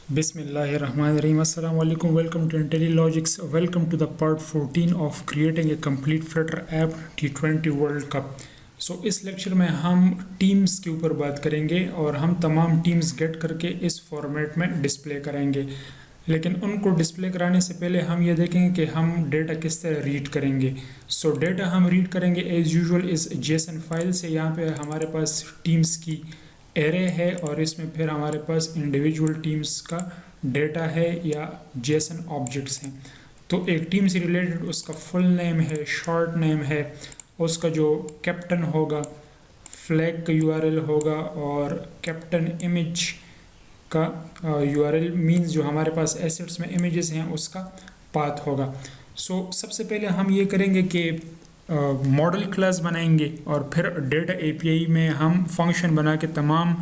Bismillahirrahmanirrahim. Assalamu alaikum. Welcome to IntelliLogics. Welcome to the part 14 of creating a complete Flutter app T20 World Cup. इस lecture में हम teams के ऊपर बात करेंगे और हम तमाम टीम्स गेट करके इस फॉर्मेट में डिस्प्ले करेंगे। लेकिन उनको डिस्प्ले कराने से पहले हम ये देखेंगे कि हम डेटा किस तरह रीड करेंगे। डेटा हम रीड करेंगे एज़ यूजुअल इस JSON फाइल से। यहाँ पे हमारे पास टीम्स की एरे है और इसमें फिर हमारे पास इंडिविजुअल टीम्स का डेटा है या JSON ऑब्जेक्ट्स हैं। तो एक टीम से रिलेटेड उसका फुल नेम है, शॉर्ट नेम है, उसका जो कैप्टन होगा, फ्लैग का URL होगा और कैप्टन इमेज का URL मींस जो हमारे पास एसेट्स में इमेजेस हैं उसका पाथ होगा। सबसे पहले हम ये करेंगे कि मॉडल क्लास बनाएंगे और फिर डेटा API में हम फंक्शन बना के तमाम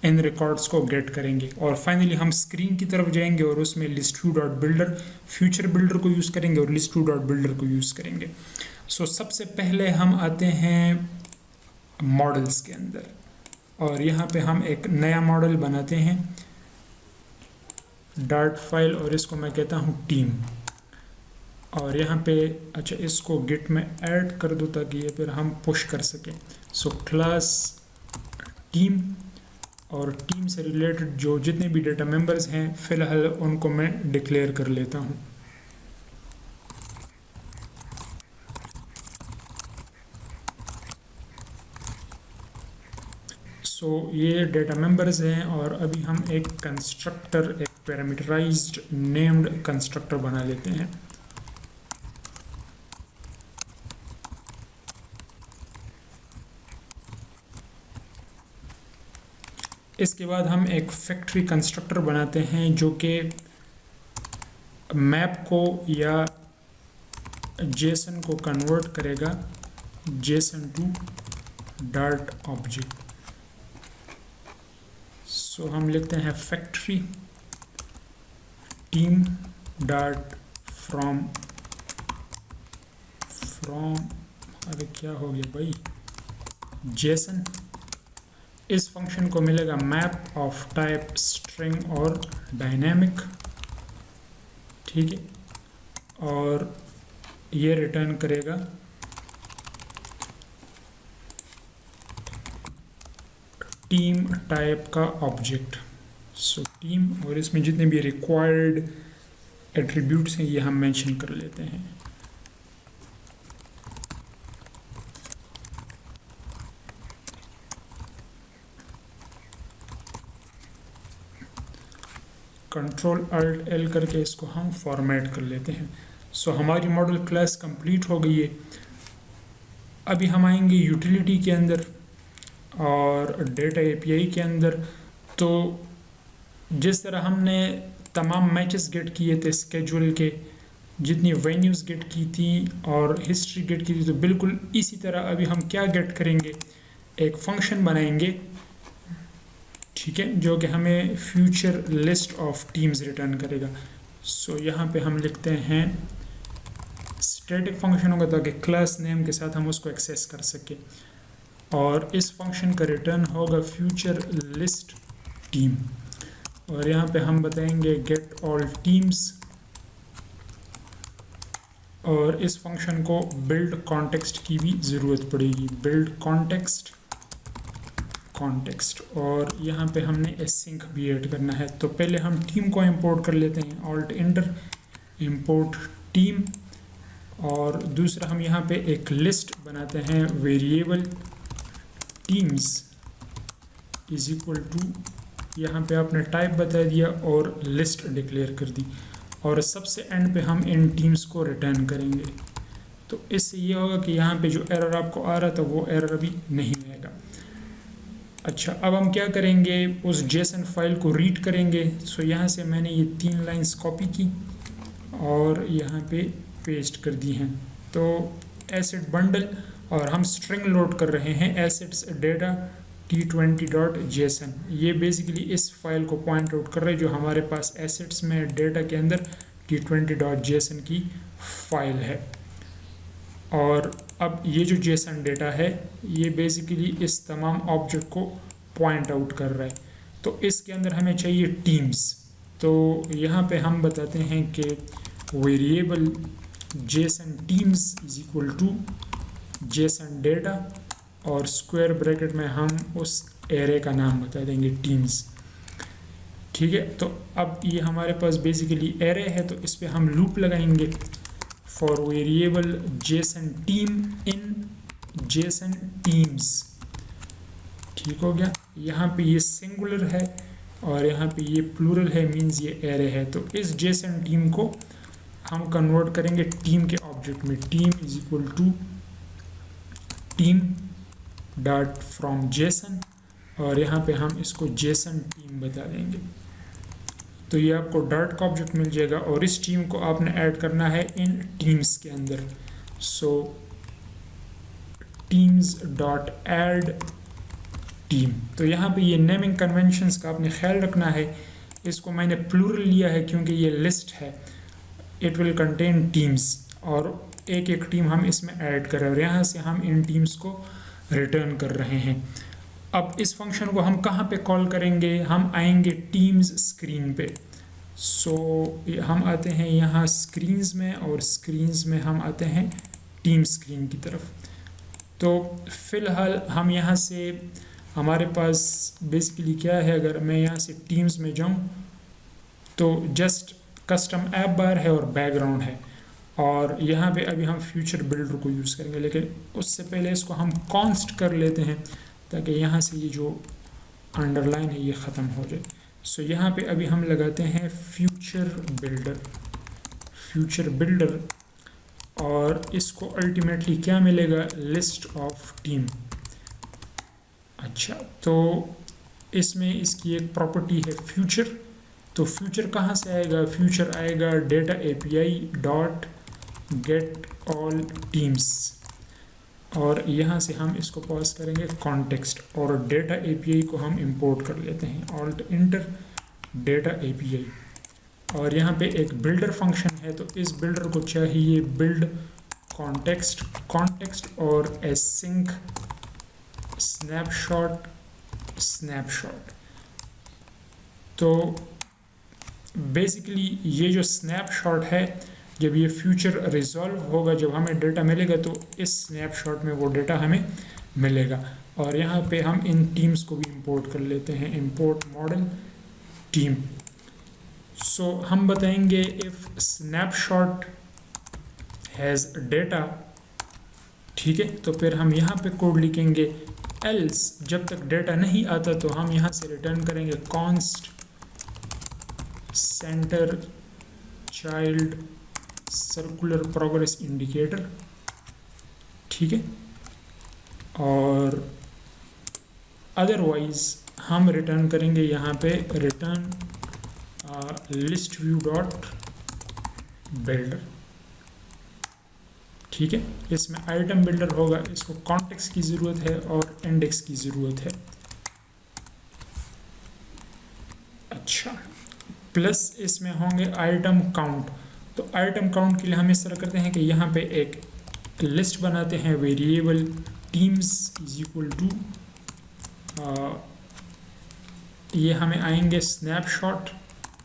इन रिकॉर्ड्स को गेट करेंगे और फाइनली हम स्क्रीन की तरफ जाएंगे और उसमें list2.builder फ्यूचर बिल्डर को यूज़ करेंगे और list2.builder को यूज़ करेंगे। सबसे पहले हम आते हैं मॉडल्स के अंदर और यहाँ पे हम एक नया मॉडल बनाते हैं डार्ट फाइल और इसको मैं कहता हूँ टीम। और यहाँ पे अच्छा इसको गिट में ऐड कर दूँ ताकि ये फिर हम पुश कर सकें। क्लास टीम और टीम से रिलेटेड जो जितने भी डेटा मेंबर्स हैं फ़िलहाल उनको मैं डिक्लेयर कर लेता हूँ। ये डेटा मेंबर्स हैं और अभी हम एक कंस्ट्रक्टर, एक पैरामीटराइज्ड नेम्ड कंस्ट्रक्टर बना लेते हैं। इसके बाद हम एक फैक्ट्री कंस्ट्रक्टर बनाते हैं जो कि मैप को या JSON को कन्वर्ट करेगा JSON टू डार्ट ऑब्जेक्ट। हम लिखते हैं फैक्ट्री टीम डार्ट फ्रॉम अरे क्या हो गया भाई, JSON। इस फंक्शन को मिलेगा मैप ऑफ टाइप स्ट्रिंग और डायनेमिक, ठीक है, और ये रिटर्न करेगा टीम टाइप का ऑब्जेक्ट। टीम और इसमें जितने भी रिक्वायर्ड एट्रीब्यूट्स हैं ये हम मेंशन कर लेते हैं। Ctrl+Alt+L करके इसको हम फॉर्मेट कर लेते हैं। हमारी मॉडल क्लास कंप्लीट हो गई है। अभी हम आएंगे यूटिलिटी के अंदर और डेटा API के अंदर। तो जिस तरह हमने तमाम मैचेस गेट किए थे स्केड्यूल के, जितनी वेन्यूज़ गेट की थी और हिस्ट्री गेट की थी, तो बिल्कुल इसी तरह अभी हम क्या गेट करेंगे, एक फंक्शन बनाएंगे, ठीक है, जो कि हमें future list of teams return करेगा। यहाँ पे हम लिखते हैं स्टैटिक फंक्शन होगा ताकि क्लास नेम के साथ हम उसको एक्सेस कर सकें और इस फंक्शन का रिटर्न होगा फ्यूचर लिस्ट टीम। और यहाँ पे हम बताएंगे गेट ऑल टीम्स और इस फंक्शन को बिल्ड कॉन्टेक्स्ट की भी ज़रूरत पड़ेगी, बिल्ड कॉन्टेक्स्ट। और यहाँ पे हमने async भी ऐड करना है। तो पहले हम टीम को इंपोर्ट कर लेते हैं, Alt+Enter इंपोर्ट टीम। और दूसरा हम यहाँ पे एक लिस्ट बनाते हैं, variable teams is equal to, यहाँ पे आपने टाइप बता दिया और लिस्ट डिक्लेयर कर दी और सबसे एंड पे हम इन टीम्स को रिटर्न करेंगे। तो इससे ये होगा कि यहाँ पे जो एरर आपको आ रहा था वो एरर अभी नहीं आएगा। अच्छा, अब हम क्या करेंगे, उस JSON फाइल को रीड करेंगे। यहाँ से मैंने ये 3 लाइंस कॉपी की और यहाँ पे पेस्ट कर दी हैं। तो एसेट बंडल और हम स्ट्रिंग लोड कर रहे हैं एसेट्स डेटा T20.json। ये बेसिकली इस फाइल को पॉइंट आउट कर रहे हैं जो हमारे पास एसेट्स में डेटा के अंदर T20.json की फाइल है। और अब ये जो JSON डेटा है ये बेसिकली इस तमाम ऑब्जेक्ट को पॉइंट आउट कर रहा है। तो इसके अंदर हमें चाहिए टीम्स। तो यहाँ पे हम बताते हैं कि variable JSON teams is equal to JSON data और स्क्वायर ब्रैकेट में हम उस एरे का नाम बता देंगे टीम्स। ठीक है, तो अब ये हमारे पास बेसिकली एरे है, तो इस पे हम लूप लगाएंगे for variable Jason team in Jason teams. ठीक हो गया, यहाँ पे ये सिंगुलर है और यहाँ पे ये प्लूरल है, मींस ये एरे है। तो इस जेसन टीम को हम कन्वर्ट करेंगे टीम के ऑब्जेक्ट में। Team is equal to team dot from JSON और यहाँ पे हम इसको जेसन टीम बता देंगे। तो ये आपको डॉट का ऑब्जेक्ट मिल जाएगा और इस टीम को आपने ऐड करना है इन टीम्स के अंदर। सो टीम्स डॉट ऐड टीम। तो यहाँ पे ये नेमिंग कन्वेंशंस का आपने ख्याल रखना है। इसको मैंने प्लूरल लिया है क्योंकि ये लिस्ट है, इट विल कंटेन टीम्स और एक एक टीम हम इसमें ऐड कर रहे हैं और यहाँ से हम इन टीम्स को रिटर्न कर रहे हैं। अब इस फंक्शन को हम कहाँ पे कॉल करेंगे? हम आएंगे टीम्स स्क्रीन पे। सो हम आते हैं यहाँ स्क्रीन्स में और स्क्रीन्स में हम आते हैं टीम स्क्रीन की तरफ। तो फ़िलहाल हम यहाँ से, हमारे पास बेसिकली क्या है, अगर मैं यहाँ से टीम्स में जाऊँ तो जस्ट कस्टम ऐप बार है और बैकग्राउंड है और यहाँ पे अभी हम फ्यूचर बिल्डर को यूज़ करेंगे, लेकिन उससे पहले इसको हम कॉन्स्ट कर लेते हैं ताकि यहाँ से ये जो अंडरलाइन है ये ख़त्म हो जाए। सो यहाँ पे अभी हम लगाते हैं फ्यूचर बिल्डर और इसको अल्टीमेटली क्या मिलेगा? List of team. अच्छा, तो इसमें इसकी एक प्रॉपर्टी है फ्यूचर। तो फ्यूचर कहाँ से आएगा? फ्यूचर आएगा data API dot get all teams और यहाँ से हम इसको पास करेंगे कॉन्टेक्स्ट और डेटा API को हम इंपोर्ट कर लेते हैं, ऑल्ट इंटर डेटा API। और यहाँ पे एक बिल्डर फंक्शन है, तो इस बिल्डर को चाहिए बिल्ड कॉन्टेक्स्ट और एसिंक स्नैपशॉट। तो बेसिकली ये जो स्नैपशॉट है, जब ये फ्यूचर रिजॉल्व होगा, जब हमें डेटा मिलेगा तो इस स्नैपशॉट में वो डेटा हमें मिलेगा। और यहाँ पे हम इन टीम्स को भी इंपोर्ट कर लेते हैं, इंपोर्ट मॉडल टीम। सो हम बताएंगे इफ़ स्नैपशॉट हैज़ डेटा, ठीक है, तो फिर हम यहाँ पे कोड लिखेंगे एल्स जब तक डेटा नहीं आता तो हम यहाँ से रिटर्न करेंगे const centre child circular progress indicator. ठीक है, और अदरवाइज हम रिटर्न करेंगे यहाँ पे return list view dot builder. ठीक है, इसमें आइटम बिल्डर होगा, इसको कॉन्टेक्स्ट की ज़रूरत है और इंडेक्स की ज़रूरत है। अच्छा, प्लस इसमें होंगे आइटम काउंट। तो आइटम काउंट के लिए हम इस तरह करते हैं कि यहाँ पे एक लिस्ट बनाते हैं variable teams is equal to, ये हमें आएंगे स्नैपशॉट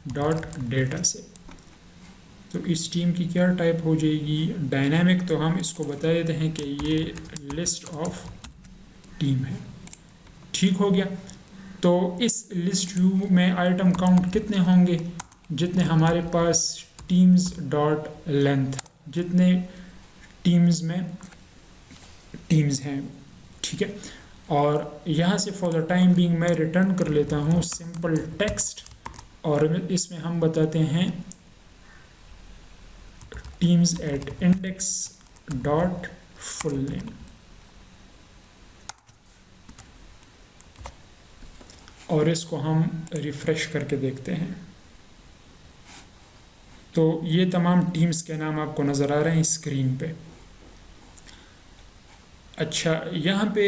डॉट डेटा से। तो इस टीम की क्या टाइप हो जाएगी? डायनामिक। तो हम इसको बता देते हैं कि ये लिस्ट ऑफ टीम है। ठीक हो गया। तो इस लिस्ट व्यू में आइटम काउंट कितने होंगे? जितने हमारे पास टीम्स डॉट लेंथ, जितने टीम्स में टीम्स हैं। ठीक है, और यहाँ से फॉर द टाइम बीइंग मैं रिटर्न कर लेता हूँ सिंपल टेक्स्ट और इसमें हम बताते हैं teams at index dot full name. और इसको हम रिफ्रेश करके देखते हैं तो ये तमाम टीम्स के नाम आपको नज़र आ रहे हैं स्क्रीन पे। अच्छा, यहाँ पे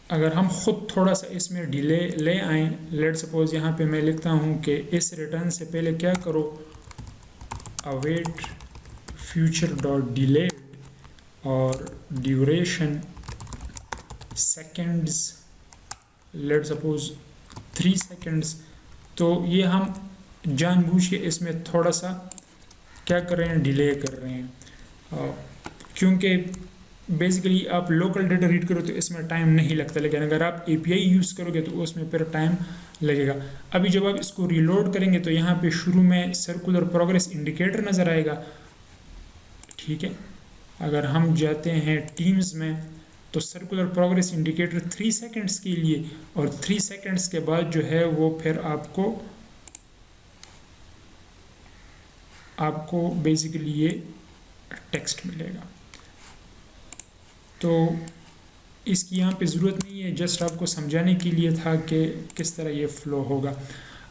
अगर हम ख़ुद थोड़ा सा इसमें डिले ले आएँ, लेट सपोज यहाँ पे मैं लिखता हूँ कि इस रिटर्न से पहले क्या करो, अवेट फ्यूचर डॉट डिले और duration seconds, let suppose 3 seconds. तो ये हम जानबूझ के इसमें थोड़ा सा क्या कर रहे हैं, डिले कर रहे हैं, क्योंकि बेसिकली आप लोकल डेटा रीड करो तो इसमें टाइम नहीं लगता, लेकिन अगर आप एपीआई यूज़ करोगे तो उसमें फिर टाइम लगेगा। अभी जब आप इसको रीलोड करेंगे तो यहाँ पे शुरू में सर्कुलर प्रोग्रेस इंडिकेटर नज़र आएगा, ठीक है। अगर हम जाते हैं टीम्स में तो सर्कुलर प्रोग्रेस इंडिकेटर 3 सेकंड्स के लिए, और 3 सेकंड्स के बाद जो है वो फिर आपको बेसिकली ये टेक्स्ट मिलेगा। तो इसकी यहाँ पे ज़रूरत नहीं है, जस्ट आपको समझाने के लिए था कि किस तरह ये फ्लो होगा।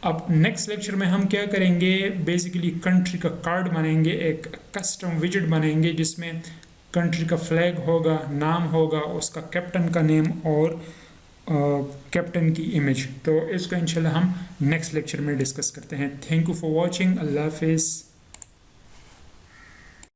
अब नेक्स्ट लेक्चर में हम क्या करेंगे, बेसिकली कंट्री का कार्ड बनाएंगे, एक कस्टम विजेट बनाएंगे जिसमें कंट्री का फ्लैग होगा, नाम होगा, उसका कैप्टन का नेम और कैप्टन की इमेज। तो इसको इंशाल्लाह हम नेक्स्ट लेक्चर में डिस्कस करते हैं। Thank you for watching. अल्लाह हाफिज़।